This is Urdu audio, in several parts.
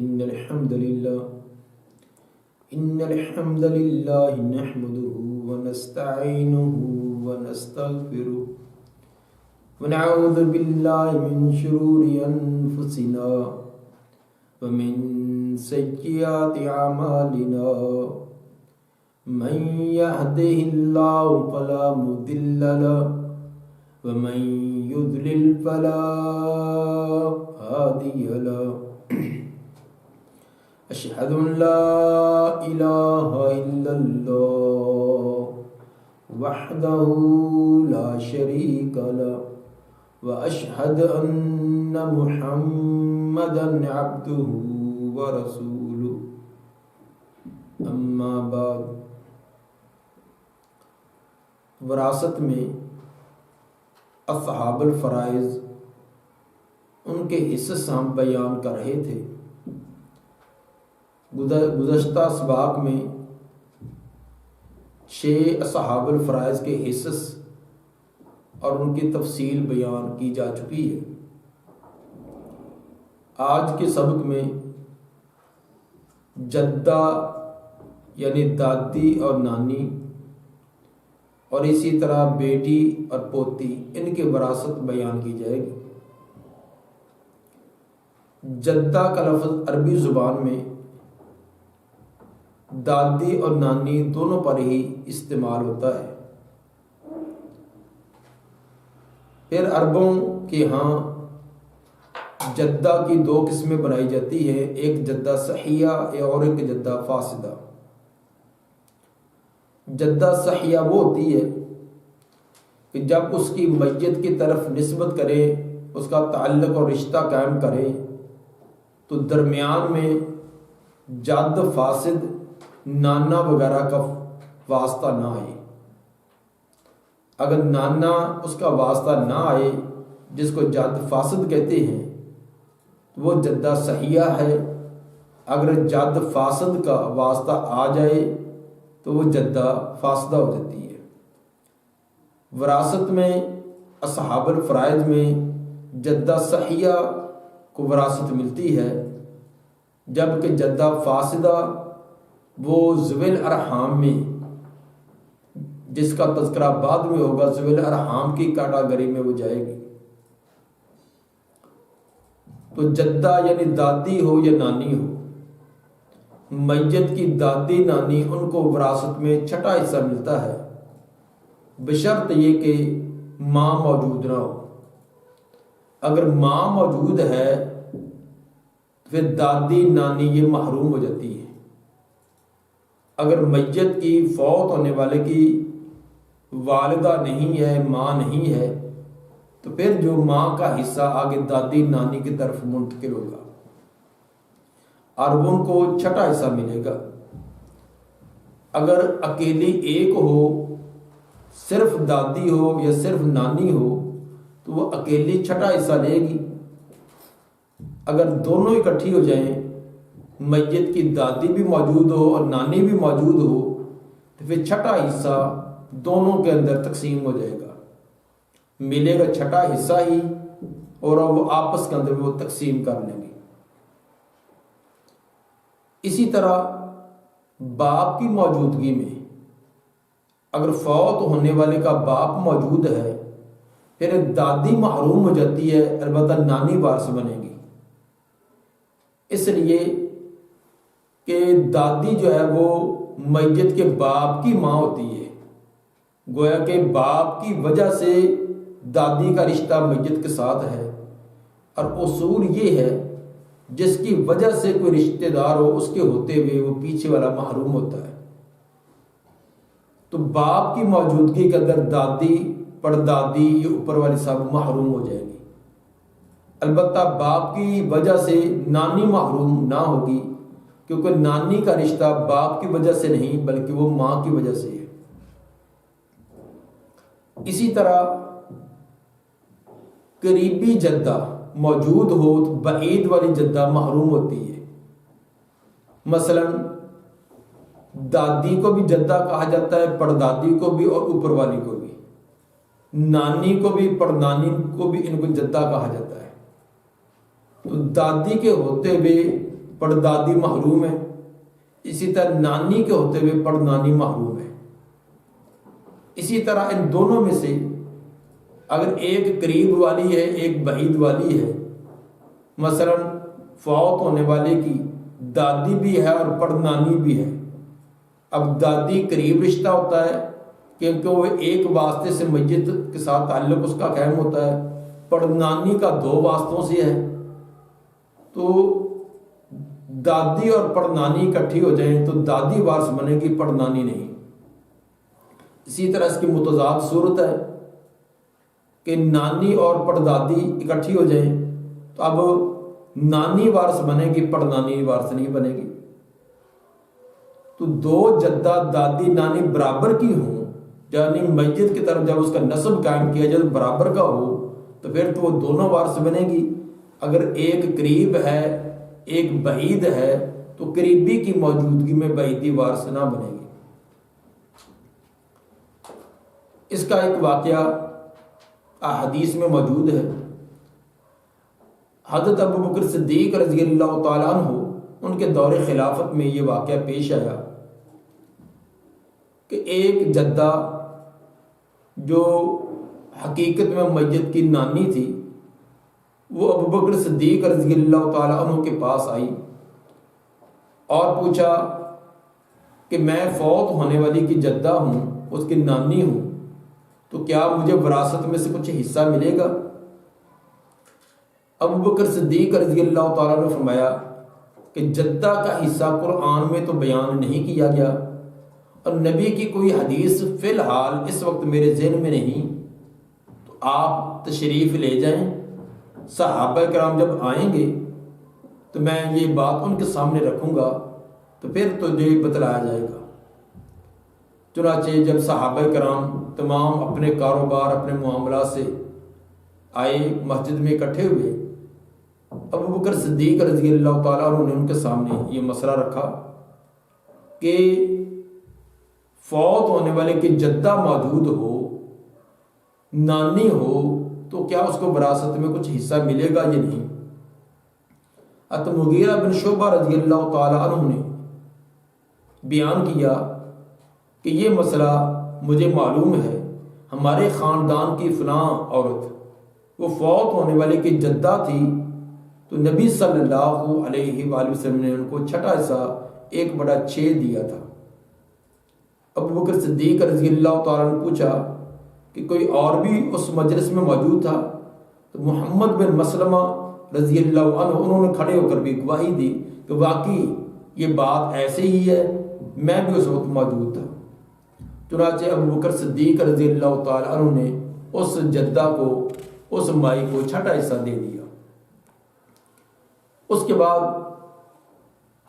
إن الحمد لله نحمده ونستعينه ونستغفره ونعوذ بالله من شرور أنفسنا ومن سيئات أعمالنا من يهده الله فلا مضل له ومن يضلل فلا هادي له أشهد أن لا إله إلا الله وحده لا شريك له وأشهد أن محمدا عبده ورسوله أما بعد وراثت میں اصحاب الفرائض ان کے حصص ہم بیان کر رہے تھے۔ گزشتہ اسباق میں 6 اصحاب الفرائض کے حصص اور ان کی تفصیل بیان کی جا چکی ہے۔ آج کے سبق میں جدہ یعنی دادی اور نانی اور اسی طرح بیٹی اور پوتی ان کی وراثت بیان کی جائے گی۔ جدہ کا لفظ عربی زبان میں دادی اور نانی دونوں پر ہی استعمال ہوتا ہے۔ پھر عربوں کے ہاں جدہ کی 2 قسمیں بنائی جاتی ہیں، ایک جدہ صحیحہ اور ایک جدہ فاسدہ۔ جدہ صحیحہ وہ ہوتی ہے کہ جب اس کی میت کی طرف نسبت کرے، اس کا تعلق اور رشتہ قائم کرے تو درمیان میں جد فاسد نانا وغیرہ کا واسطہ نہ آئے۔ اگر نانا اس کا واسطہ نہ آئے جس کو جد فاسد کہتے ہیں تو وہ جدہ صحیحہ ہے۔ اگر جد فاسد کا واسطہ آ جائے تو وہ جدہ فاسدہ ہو جاتی ہے۔ وراثت میں اصحاب الفرائض میں جدہ صحیحہ کو وراثت ملتی ہے، جبکہ جدہ فاسدہ وہ ذوی الارحام میں، جس کا تذکرہ بعد میں ہوگا، ذوی الارحام کی کیٹاگری میں وہ جائے گی۔ تو جدہ یعنی دادی ہو یا نانی ہو، میت کی دادی نانی ان کو وراثت میں 6واں حصہ ملتا ہے، بشرط یہ کہ ماں موجود نہ ہو۔ اگر ماں موجود ہے پھر دادی نانی یہ محروم ہو جاتی ہے۔ اگر میت کی فوت ہونے والے کی والدہ نہیں ہے، ماں نہیں ہے، تو پھر جو ماں کا حصہ آگے دادی نانی کی طرف منتقل ہوگا اور ان کو 6واں حصہ ملے گا۔ اگر اکیلی ایک ہو، صرف دادی ہو یا صرف نانی ہو، تو وہ اکیلی 6واں حصہ لے گی۔ اگر دونوں اکٹھی ہو جائیں، میت کی دادی بھی موجود ہو اور نانی بھی موجود ہو، تو پھر 6واں حصہ دونوں کے اندر تقسیم ہو جائے گا، ملے گا 6واں حصہ ہی، اور وہ آپس کے اندر وہ تقسیم کر لیں گے۔ اسی طرح باپ کی موجودگی میں اگر فوت ہونے والے کا باپ موجود ہے پھر دادی محروم ہو جاتی ہے، البتہ نانی وارث بنے گی، اس لیے کہ دادی جو ہے وہ میت کے باپ کی ماں ہوتی ہے، گویا کہ باپ کی وجہ سے دادی کا رشتہ میت کے ساتھ ہے، اور اصول یہ ہے جس کی وجہ سے کوئی رشتہ دار ہو اس کے ہوتے ہوئے وہ پیچھے والا محروم ہوتا ہے۔ تو باپ کی موجودگی کے اندر دادی، پڑدادی، یہ اوپر والی سب محروم ہو جائے گی۔ البتہ باپ کی وجہ سے نانی محروم نہ ہوگی، کیونکہ نانی کا رشتہ باپ کی وجہ سے نہیں بلکہ وہ ماں کی وجہ سے ہے۔ اسی طرح قریبی جدہ موجود ہو تو بعید والی جدہ محروم ہوتی ہے۔ مثلا دادی کو بھی جدہ کہا جاتا ہے، پڑدادی کو بھی اور اوپر والی کو بھی، نانی کو بھی پڑنانی کو بھی ان کو جدہ کہا جاتا ہے۔ تو دادی کے ہوتے ہوئے پردادی محروم ہے، اسی طرح نانی کے ہوتے ہوئے پردنانی محروم ہے۔ اسی طرح ان دونوں میں سے اگر ایک قریب والی ہے ایک بعید والی ہے، مثلا فوت ہونے والے کی دادی بھی ہے اور پردنانی بھی ہے، اب دادی قریب رشتہ ہوتا ہے کیونکہ وہ ایک واسطے سے میت کے ساتھ تعلق اس کا قائم ہوتا ہے، پردنانی کا دو واسطوں سے ہے، تو دادی اور پردنانی اکٹھی ہو جائیں تو دادی وارث بنے گی، پردنانی نہیں۔ اسی طرح اس کی متضاد صورت ہے کہ نانی اور پردادی اکٹھی ہو جائیں تو اب نانی وارث بنے گی، پردنانی وارث نہیں بنے گی۔ تو دو جدہ دادی نانی برابر کی ہوں، یعنی میت کی طرف جب اس کا نسب قائم کیا جب برابر کا ہو تو پھر تو وہ دونوں وارث بنے گی۔ اگر ایک قریب ہے ایک بعید ہے تو قریبی کی موجودگی میں بعیدی وارث نہ بنے گی۔ اس کا ایک واقعہ احادیث میں موجود ہے۔ حضرت ابوبکر صدیق رضی اللہ تعالیٰ عنہ ان کے دور خلافت میں یہ واقعہ پیش آیا کہ ایک جدہ جو حقیقت میں میت کی نانی تھی وہ ابوبکر صدیق رضی اللہ تعالیٰ عنہ کے پاس آئی اور پوچھا کہ میں فوت ہونے والی کی جدہ ہوں، اس کی نانی ہوں، تو کیا مجھے وراثت میں سے کچھ حصہ ملے گا؟ ابوبکر صدیق رضی اللہ تعالیٰ نے فرمایا کہ جدہ کا حصہ قرآن میں تو بیان نہیں کیا گیا اور نبی کی کوئی حدیث فی الحال اس وقت میرے ذہن میں نہیں، تو آپ تشریف لے جائیں، صحابہ کرام جب آئیں گے تو میں یہ بات ان کے سامنے رکھوں گا تو پھر تجھے بتلایا جائے گا۔ چنانچہ جب صحابہ کرام تمام اپنے کاروبار اپنے معاملات سے آئے مسجد میں اکٹھے ہوئے، ابوبکر صدیق رضی اللہ تعالیٰ عنہ نے ان کے سامنے یہ مسئلہ رکھا کہ فوت ہونے والے کی جدہ موجود ہو، نانی ہو، تو کیا اس کو وراثت میں کچھ حصہ ملے گا یا نہیں؟ مغیرہ بن شعبہ رضی اللہ تعالیٰ عنہ نے بیان کیا کہ یہ مسئلہ مجھے معلوم ہے، ہمارے خاندان کی فلاں عورت وہ فوت ہونے والے کی جدہ تھی، تو نبی صلی اللہ علیہ وآلہ وسلم نے ان کو چھٹا حصہ 1/6 دیا تھا۔ ابوبکر صدیق رضی اللہ تعالیٰ نے پوچھا کہ کوئی اور بھی اس مجلس میں موجود تھا؟ تو محمد بن مسلمہ رضی اللہ عنہ انہوں نے کھڑے ہو کر بھی گواہی دی کہ واقعی یہ بات ایسے ہی ہے، میں بھی اس وقت موجود تھا۔ چنانچہ ابوبکر صدیق رضی اللہ تعالیٰ عنہ نے اس جدہ کو اس مائی کو چھٹا حصہ دے دیا۔ اس کے بعد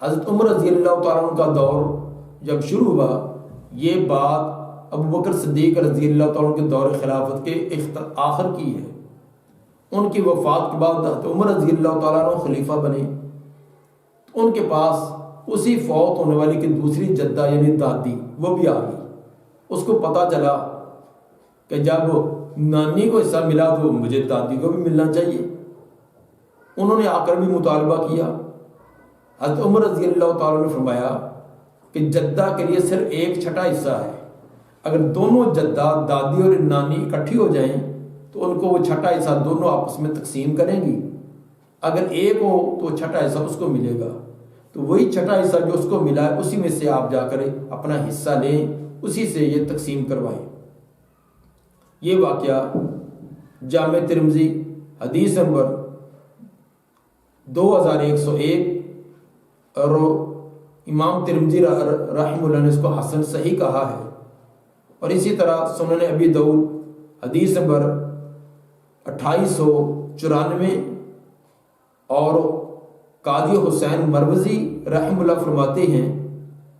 حضرت عمر رضی اللہ تعالیٰ عنہ کا دور جب شروع ہوا، یہ بات ابوبکر صدیق رضی اللہ تعالیٰ عنہ کے دور خلافت کے آخر کی ہے۔ ان کی وفات کے بعد حضرت عمر رضی اللہ تعالیٰ عنہ خلیفہ بنے، تو ان کے پاس اسی فوت ہونے والی کی دوسری جدہ یعنی دادی وہ بھی آ گئی۔ اس کو پتہ چلا کہ جب نانی کو حصہ ملا تو مجھے دادی کو بھی ملنا چاہیے۔ انہوں نے آ کر بھی مطالبہ کیا۔ حضرت عمر رضی اللہ تعالیٰ نے فرمایا کہ جدہ کے لیے صرف 1/6 حصہ ہے، اگر دونوں جدہ دادی اور نانی اکٹھی ہو جائیں تو ان کو وہ چھٹا حصہ دونوں آپس میں تقسیم کریں گی، اگر ایک ہو تو چھٹا حصہ اس کو ملے گا، تو وہی چھٹا حصہ جو اس کو ملا ہے اسی میں سے آپ جا کر اپنا حصہ لیں، اسی سے یہ تقسیم کروائیں۔ یہ واقعہ جامع ترمذی حدیث نمبر 2101 اور امام ترمذی رحمہ اللہ نے اس کو حسن صحیح کہا ہے، اور اسی طرح سنن ابی داؤد حدیث نمبر 2894 اور قاضی حسین مروزی رحمہ اللہ فرماتے ہیں،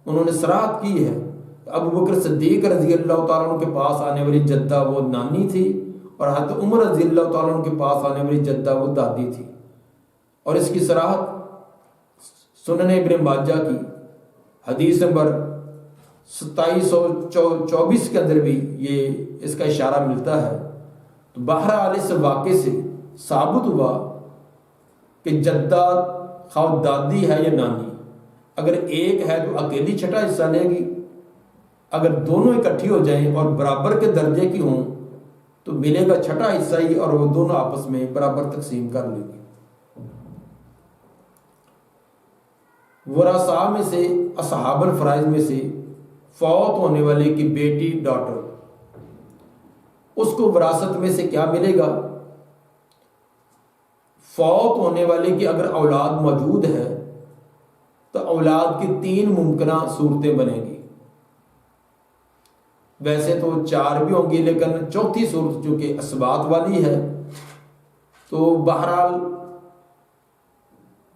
انہوں نے صراحت کی ہے کہ ابوبکر صدیق رضی اللہ تعالیٰ عنہ کے پاس آنے والی جدہ وہ نانی تھی اور حضرت عمر رضی اللہ تعالیٰ عنہ کے پاس آنے والی جدہ وہ دادی تھی، اور اس کی صراحت سنن ابن ماجہ کی حدیث نمبر 2724 کے اندر بھی یہ اس کا اشارہ ملتا ہے۔ تو بہرحال اس واقعے سے ثابت ہوا کہ جدہ خواہ دادی ہے یا نانی، اگر ایک ہے تو اکیلی چھٹا حصہ لے گی، اگر دونوں اکٹھی ہو جائیں اور برابر کے درجے کی ہوں تو ملے گا چھٹا حصہ ہی، اور وہ دونوں آپس میں برابر تقسیم کر لیں گے۔ ورثاء میں سے، اصحاب الفرائض میں سے فوت ہونے والے کی بیٹی ڈاٹر، اس کو وراثت میں سے کیا ملے گا؟ فوت ہونے والے کی اگر اولاد موجود ہے تو اولاد کی 3 ممکنہ صورتیں بنیں گی۔ ویسے تو 4 بھی ہوں گی، لیکن چوتھی صورت جو کہ اثبات والی ہے، تو بہرحال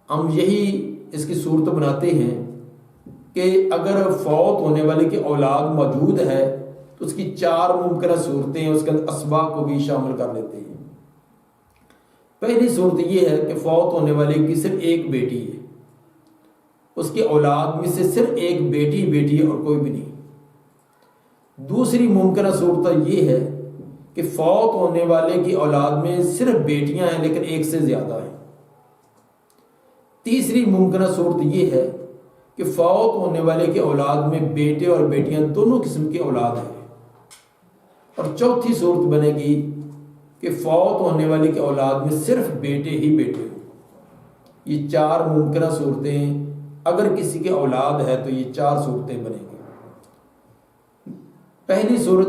ہم یہی اس کی صورت بناتے ہیں کہ اگر فوت ہونے والے کی اولاد موجود ہے تو اس کی 4 ممکنہ صورتیں، اس کے اندر اسباب کو بھی شامل کر لیتے ہیں۔ پہلی صورت یہ ہے کہ فوت ہونے والے کی صرف ایک بیٹی ہے، اس کی اولاد میں سے صرف ایک بیٹی ہے اور کوئی بھی نہیں۔ دوسری ممکنہ صورت یہ ہے کہ فوت ہونے والے کی اولاد میں صرف بیٹیاں ہیں لیکن ایک سے زیادہ ہیں۔ تیسری ممکنہ صورت یہ ہے کہ فوت ہونے والے کی اولاد میں بیٹے اور بیٹیاں دونوں قسم کی اولاد ہیں۔ اور چوتھی صورت بنے گی کہ فوت ہونے والے کی اولاد میں صرف بیٹے ہی بیٹے ہوں۔ یہ 4 ممکنہ صورتیں، اگر کسی کی اولاد ہے تو یہ 4 صورتیں بنیں گی۔ پہلی صورت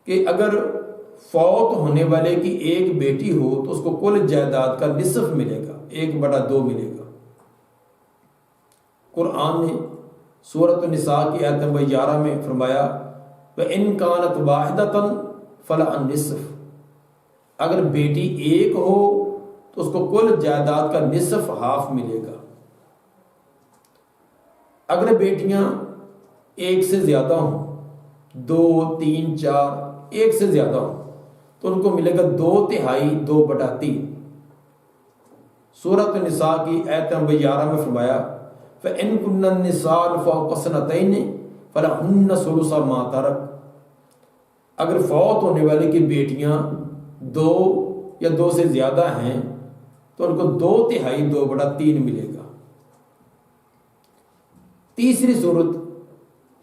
کہ اگر فوت ہونے والے کی ایک بیٹی ہو تو اس کو کل جائیداد کا نصف ملے گا، 1/2 ملے گا۔ قرآن نے سورۃ النساء کی آیت نمبر 11 میں فرمایا وَإِن كَانَتْ وَاحِدَةً فَلَهَا النِّصْفُ، اگر بیٹی ایک ہو تو اس کو کل جائیداد کا نصف، ہاف ملے گا۔ اگر بیٹیاں ایک سے زیادہ ہوں، 2 3 4 ایک سے زیادہ ہوں تو ان کو ملے گا 2/3، 2/3۔ سورۃ النساء کی آیت نمبر 11 میں فرمایا فَإِن كُنَّ النِّسَاءَ فَوْقَ اثْنَتَيْنِ فَلَهُنَّ ثُلُثُ مَا تَرَكَ، اگر فوت ہونے والے کی بیٹیاں 2 یا 2 سے زیادہ ہیں تو ان کو 2/3، 2/3 ملے گا۔ تیسری صورت،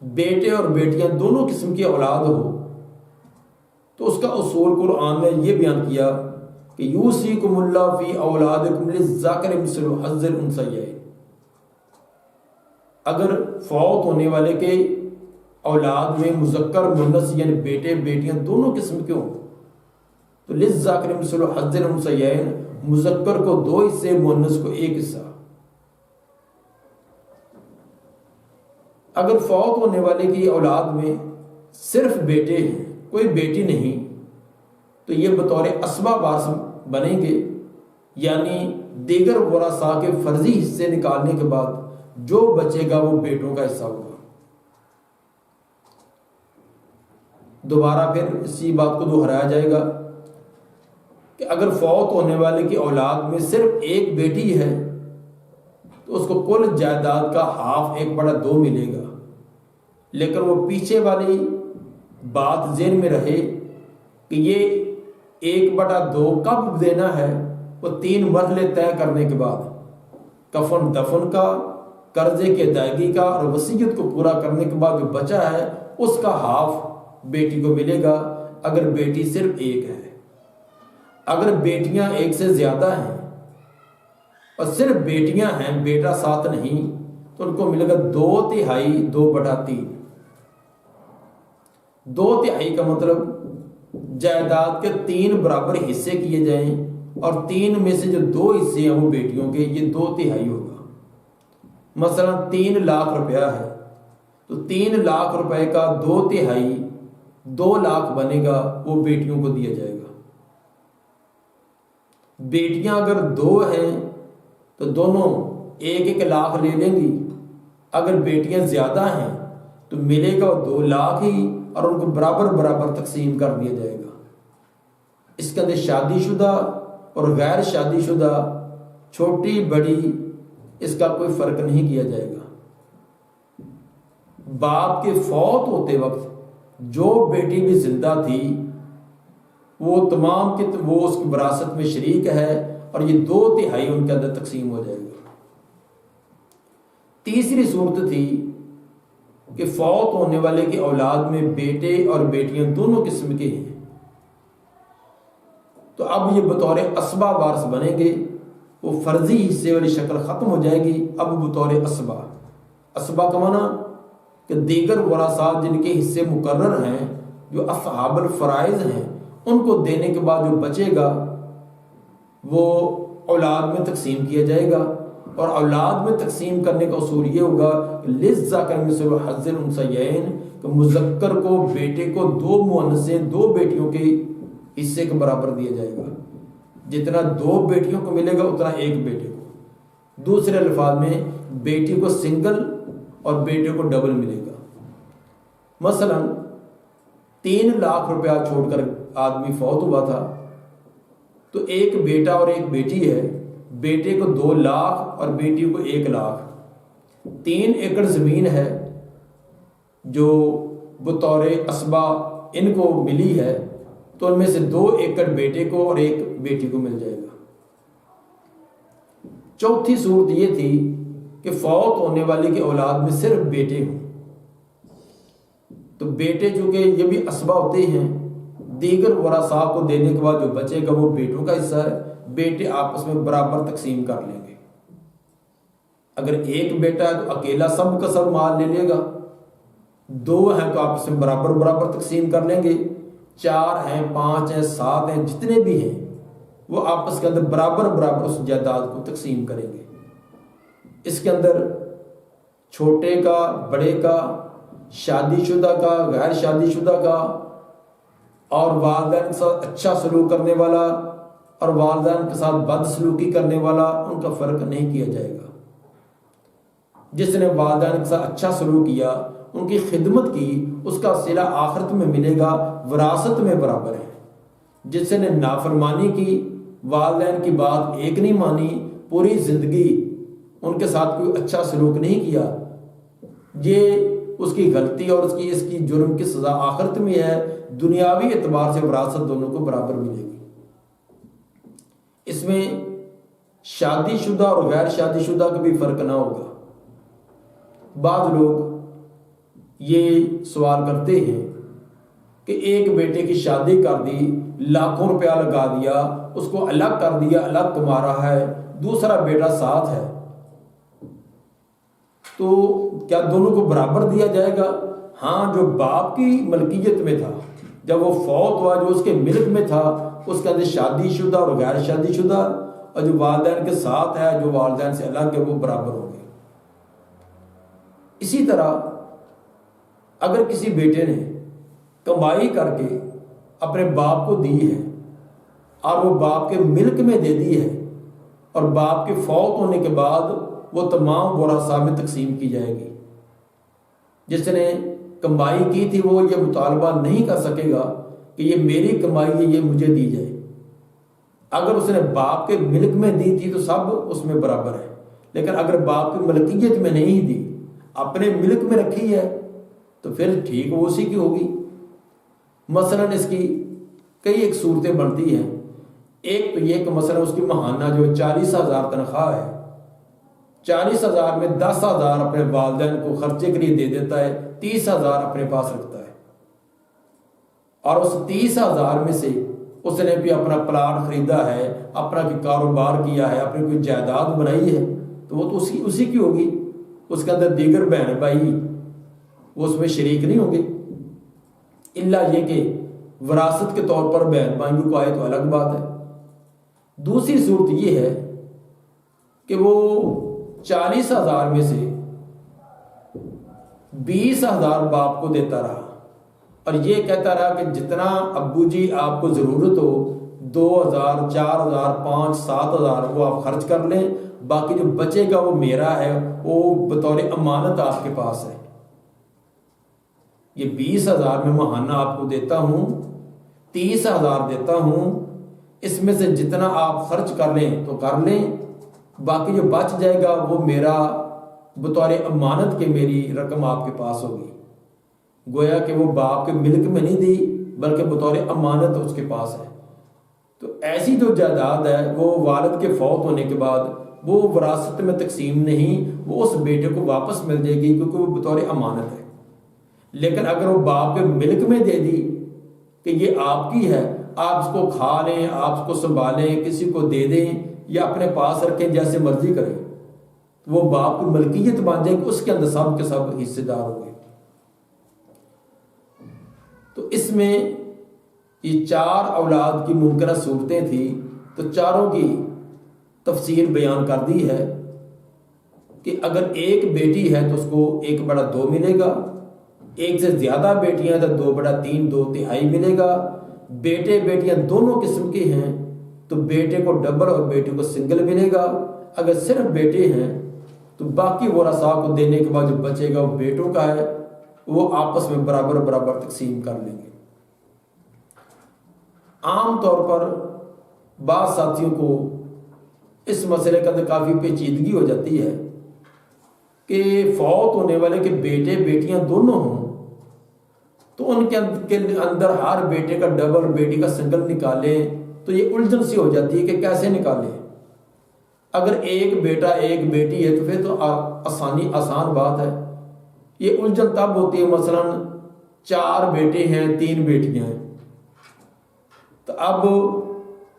بیٹے اور بیٹیاں دونوں قسم کی اولاد ہو تو اس کا اصول قرآن نے یہ بیان کیا کہ یوصیکم اللہ فی اولادکم للذکر مثل حظ الانثیین، اگر فوت ہونے والے کے اولاد میں مذکر مؤنث یعنی بیٹے بیٹیاں دونوں قسم کے ہوں تو للذکر مثل حظ الانثیین، مذکر کو 2 حصے، مؤنث کو 1 حصہ۔ اگر فوت ہونے والے کی اولاد میں صرف بیٹے ہیں، کوئی بیٹی نہیں، تو یہ بطور اسبہ وارث بنیں گے، یعنی دیگر ورثاء کے فرضی حصے نکالنے کے بعد جو بچے گا وہ بیٹوں کا حصہ ہوگا۔ دوبارہ پھر اسی بات کو دہرایا جائے گا کہ اگر فوت ہونے والے کی اولاد میں صرف ایک بیٹی ہے تو اس کو کل جائیداد کا ہاف، 1/2 ملے گا، لیکن وہ پیچھے والی بات ذہن میں رہے کہ یہ 1/2 کب دینا ہے، وہ 3 مرحلے طے کرنے کے بعد، کفن دفن کا، قرضے کی ادائیگی کا اور وصیت کو پورا کرنے کے بعد جو بچا ہے اس کا ہاف بیٹی کو ملے گا، اگر بیٹی صرف ایک ہے۔ اگر بیٹیاں ایک سے زیادہ ہیں اور صرف بیٹیاں ہیں، بیٹا ساتھ نہیں، تو ان کو ملے گا 2/3، 2/3۔ 2/3 کا مطلب جائیداد کے 3 برابر حصے کیے جائیں اور 3 میں سے جو 2 حصے ہیں وہ بیٹیوں کے، یہ 2/3 ہوگا۔ مثلا 3 لاکھ روپیہ ہے تو 3 لاکھ روپے کا 2/3 2 لاکھ بنے گا، وہ بیٹیوں کو دیا جائے گا۔ بیٹیاں اگر 2 ہیں تو دونوں 1-1 لاکھ لے لیں گی، اگر بیٹیاں زیادہ ہیں تو ملے گا 2 لاکھ ہی، اور ان کو برابر برابر تقسیم کر دیا جائے گا۔ اس کے اندر شادی شدہ اور غیر شادی شدہ، چھوٹی بڑی، اس کا کوئی فرق نہیں کیا جائے گا۔ باپ کے فوت ہوتے وقت جو بیٹی بھی زندہ تھی وہ تمام وہ اس کی وراثت میں شریک ہے، اور یہ 2/3 ان کے اندر تقسیم ہو جائے گا۔ تیسری صورت تھی کہ فوت ہونے والے کی اولاد میں بیٹے اور بیٹیاں دونوں قسم کے ہیں، تو اب یہ بطور اسبہ وارث بنیں گے، وہ فرضی حصے والی شکل ختم ہو جائے گی، اب بطور اسبہ کا معنی کہ دیگر ورثات جن کے حصے مقرر ہیں، جو اصحاب الفرائض ہیں، ان کو دینے کے بعد جو بچے گا وہ اولاد میں تقسیم کیا جائے گا، اور اولاد میں تقسیم کرنے کا اصول یہ ہوگا للذکر مثل حظ الانثیین، کہ مذکر کو بیٹے کو 2 مؤنثیں 2 بیٹیوں کے حصے کے برابر دیا جائے گا، جتنا 2 بیٹیوں کو ملے گا اتنا 1 بیٹے کو، دوسرے الفاظ میں بیٹی کو سنگل اور بیٹے کو ڈبل ملے گا۔ مثلا 3 لاکھ روپیہ چھوڑ کر آدمی فوت ہوا تھا، تو 1 بیٹا اور 1 بیٹی ہے، بیٹے کو 2 لاکھ اور بیٹی کو 1 لاکھ، 3 ایکڑ زمین ہے جو بطور اسبہ ان کو ملی ہے، تو ان میں سے 2 ایکڑ بیٹے کو اور 1 بیٹی کو مل جائے گا۔ چوتھی صورت یہ تھی کہ فوت ہونے والے کی اولاد میں صرف بیٹے ہوں، تو بیٹے چونکہ یہ بھی اسبہ ہوتے ہیں، دیگر ورثاء کو دینے کے بعد جو بچے گا وہ بیٹوں کا حصہ ہے، بیٹے آپس میں برابر تقسیم کر لیں گے۔ اگر 1 بیٹا ہے تو اکیلا سب کا سب مال لے لے گا، 2 ہیں تو آپس میں برابر برابر تقسیم کر لیں گے، 4 ہیں 5 ہیں 7 ہیں جتنے بھی ہیں وہ آپس کے اندر برابر برابر اس جائیداد کو تقسیم کریں گے۔ اس کے اندر چھوٹے کا، بڑے کا، شادی شدہ کا، غیر شادی شدہ کا، اور والدین کے ساتھ اچھا سلوک کرنے والا اور والدین کے ساتھ بد سلوکی کرنے والا، ان کا فرق نہیں کیا جائے گا۔ جس نے والدین کے ساتھ اچھا سلوک کیا، ان کی خدمت کی، اس کا صلہ آخرت میں ملے گا، وراثت میں برابر ہے۔ جس نے نافرمانی کی، والدین کی بات ایک نہیں مانی، پوری زندگی ان کے ساتھ کوئی اچھا سلوک نہیں کیا، یہ اس کی غلطی اور اس کی جرم کی سزا آخرت میں ہے، دنیاوی اعتبار سے وراثت دونوں کو برابر ملے گی۔ اس میں شادی شدہ اور غیر شادی شدہ کا بھی فرق نہ ہوگا۔ بعض لوگ یہ سوال کرتے ہیں کہ ایک بیٹے کی شادی کر دی، لاکھوں روپیہ لگا دیا، اس کو الگ کر دیا، الگ کما رہا ہے، دوسرا بیٹا ساتھ ہے، تو کیا دونوں کو برابر دیا جائے گا؟ ہاں، جو باپ کی ملکیت میں تھا، جب وہ فوت ہوا، جو اس کے ملک میں تھا، اس کے اندر شادی شدہ اور غیر شادی شدہ، اور جو والدین کے ساتھ ہے، جو والدین سے الگ ہے، وہ برابر ہوں گے۔ اسی طرح اگر کسی بیٹے نے کمائی کر کے اپنے باپ کو دی ہے اور وہ باپ کے ملک میں دے دی ہے، اور باپ کے فوت ہونے کے بعد وہ تمام ورثاء میں تقسیم کی جائے گی۔ جس نے کمائی کی تھی وہ یہ مطالبہ نہیں کر سکے گا کہ یہ میری کمائی ہے، یہ مجھے دی جائے۔ اگر اس نے باپ کے ملک میں دی تھی تو سب اس میں برابر ہے، لیکن اگر باپ کی ملکیت میں نہیں دی، اپنے ملک میں رکھی ہے، تو پھر ٹھیک وہ اسی کی ہوگی۔ مثلا اس کی کئی ایک صورتیں بنتی ہیں۔ ایک تو یہ کہ مثلا اس کی ماہانہ جو 40,000 تنخواہ ہے، 40,000 میں 10,000 اپنے والدین کو خرچے کے لیے دے دیتا ہے، 30,000 اپنے پاس رکھتا ہے، اور اس 30,000 میں سے اس نے بھی اپنا پلاٹ خریدا ہے، اپنا کوئی کاروبار کیا ہے، اپنی کوئی جائیداد بنائی ہے، تو وہ تو اسی کی ہوگی۔ اس کے اندر دیگر بہن بھائی وہ اس میں شریک نہیں ہوں گے، الا یہ کہ وراثت کے طور پر بہن بھائیوں کو آئے تو الگ بات ہے۔ دوسری صورت یہ ہے کہ وہ 40,000 میں سے 20,000 باپ کو دیتا رہا، اور یہ کہتا رہا کہ جتنا ابو جی آپ کو ضرورت ہو، 2,000 4,000 5,000 7,000 وہ آپ خرچ کر لیں، باقی جو بچے گا وہ میرا ہے، وہ بطور امانت آپ کے پاس ہے۔ یہ 20,000 میں ماہانہ آپ کو دیتا ہوں، 30,000 دیتا ہوں، اس میں سے جتنا آپ خرچ کر لیں تو کر لیں، باقی جو بچ جائے گا وہ میرا بطور امانت کے، میری رقم آپ کے پاس ہوگی۔ گویا کہ وہ باپ کے ملک میں نہیں دی، بلکہ بطور امانت اس کے پاس ہے۔ تو ایسی جو جائیداد ہے وہ والد کے فوت ہونے کے بعد وہ وراثت میں تقسیم نہیں، وہ اس بیٹے کو واپس مل جائے گی کیونکہ وہ بطور امانت ہے۔ لیکن اگر وہ باپ کے ملک میں دے دی کہ یہ آپ کی ہے، آپ اس کو کھا لیں، آپ اس کو سنبھالیں، کسی کو دے دیں یا اپنے پاس رکھیں، جیسے مرضی کریں، وہ باپ کی ملکیت بن جائے گی، اس کے اندر سب کے سب حصے دار ہوں گے۔ تو اس میں یہ 4 اولاد کی ممکنہ صورتیں تھیں، تو چاروں کی تفصیل بیان کر دی ہے کہ اگر ایک بیٹی ہے تو اس کو 1/2 ملے گا، ایک سے زیادہ بیٹیاں تو 2/3 2/3 ملے گا، بیٹے بیٹیاں دونوں قسم کے ہیں تو بیٹے کو ڈبل اور بیٹے کو سنگل ملے گا۔ اگر صرف بیٹے ہیں تو باقی ورثاء کو دینے کے بعد جو بچے گا وہ بیٹوں کا ہے، وہ آپس میں برابر برابر تقسیم کر لیں گے۔ عام طور پر بعض ساتھیوں کو اس مسئلے کے اندر کافی پیچیدگی ہو جاتی ہے کہ فوت ہونے والے کے بیٹے بیٹیاں دونوں ہوں تو ان کے اندر ہر بیٹے کا ڈبل بیٹی کا سنگل نکالیں تو یہ الجھن سی ہو جاتی ہے کہ کیسے نکالیں۔ اگر ایک بیٹا ایک بیٹی ہے تو پھر تو آسان بات ہے۔ یہ الجھن تب ہوتی ہے مثلا 4 بیٹے ہیں 3 بیٹیاں ہیں، تو اب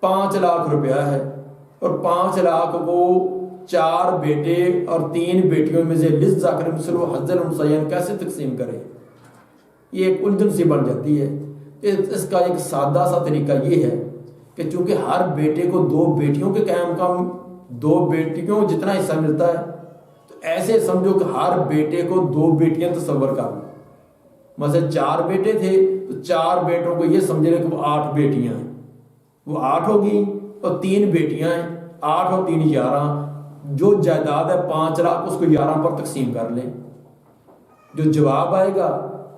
5 لاکھ روپیہ ہے اور 5 لاکھ کو 4 بیٹے اور 3 بیٹیوں میں سے للذکر مثل حظ الانثیین کیسے تقسیم کریں؟ یہ ایک الجھن سی بن جاتی ہے۔ اس کا ایک سادہ سا طریقہ یہ ہے کہ چونکہ ہر بیٹے کو 2 بیٹیوں کے قائم کام 2 بیٹیوں کو جتنا حصہ ملتا ہے، تو ایسے سمجھو کہ ہر بیٹے کو 2 بیٹیاں تصور کر لو۔ مثلا 4 بیٹے تھے تو 4 بیٹوں کو یہ سمجھ لیں کہ وہ 8 بیٹیاں ہیں، وہ 8 ہوگی اور 3 بیٹیاں ہیں، 8 اور 3 11۔ جو جائیداد ہے 5 لاکھ اس کو 11 پر تقسیم کر لیں، جو جواب آئے گا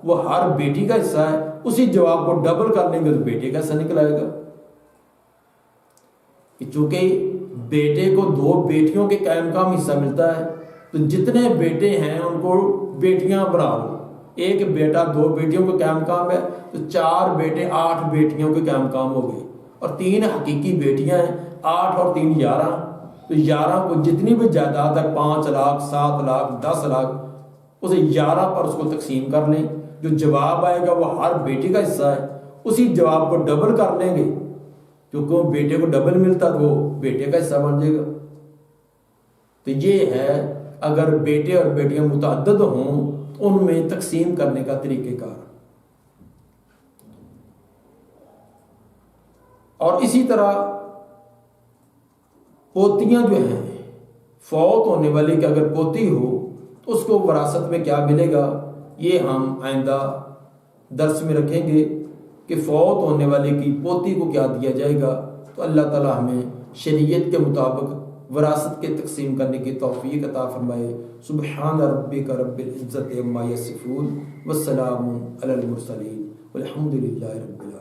وہ ہر بیٹی کا حصہ ہے، اسی جواب کو ڈبل کر لیں گے تو بیٹے کا حصہ نکل آئے گا۔ چونکہ بیٹے کو 2 بیٹیوں کے قائم کام حصہ ملتا ہے تو جتنے بیٹے ہیں ان کو بیٹیاں بنا لو۔ ایک بیٹا 2 بیٹیوں کے قائم کام ہے تو 4 بیٹے 8 بیٹیوں کے قائم کام ہو گئے، اور 3 حقیقی بیٹیاں ہیں، 8 اور 3 11۔ تو 11 کو جتنی بھی جائیداد ہے 5 لاکھ 7 لاکھ 10 لاکھ اسے 11 پر اس کو تقسیم کر لیں، جو جواب آئے گا وہ ہر بیٹی کا حصہ ہے، اسی جواب کو ڈبل کر لیں گے، کیونکہ وہ بیٹے کو ڈبل ملتا تو وہ بیٹے کا حصہ بن جائے گا۔ تو یہ ہے اگر بیٹے اور بیٹیاں متعدد ہوں تو ان میں تقسیم کرنے کا طریقہ کار۔ اور اسی طرح پوتیاں جو ہیں، فوت ہونے والی کہ اگر پوتی ہو تو اس کو وراثت میں کیا ملے گا، یہ ہم آئندہ درس میں رکھیں گے کہ فوت ہونے والے کی پوتی کو کیا دیا جائے گا۔ تو اللہ تعالی ہمیں شریعت کے مطابق وراثت کے تقسیم کرنے کی توفیق عطا فرمائے۔ سبحان ربک رب العزت عما یصفون والسلام علی المرسلین والحمد للہ رب العالمین۔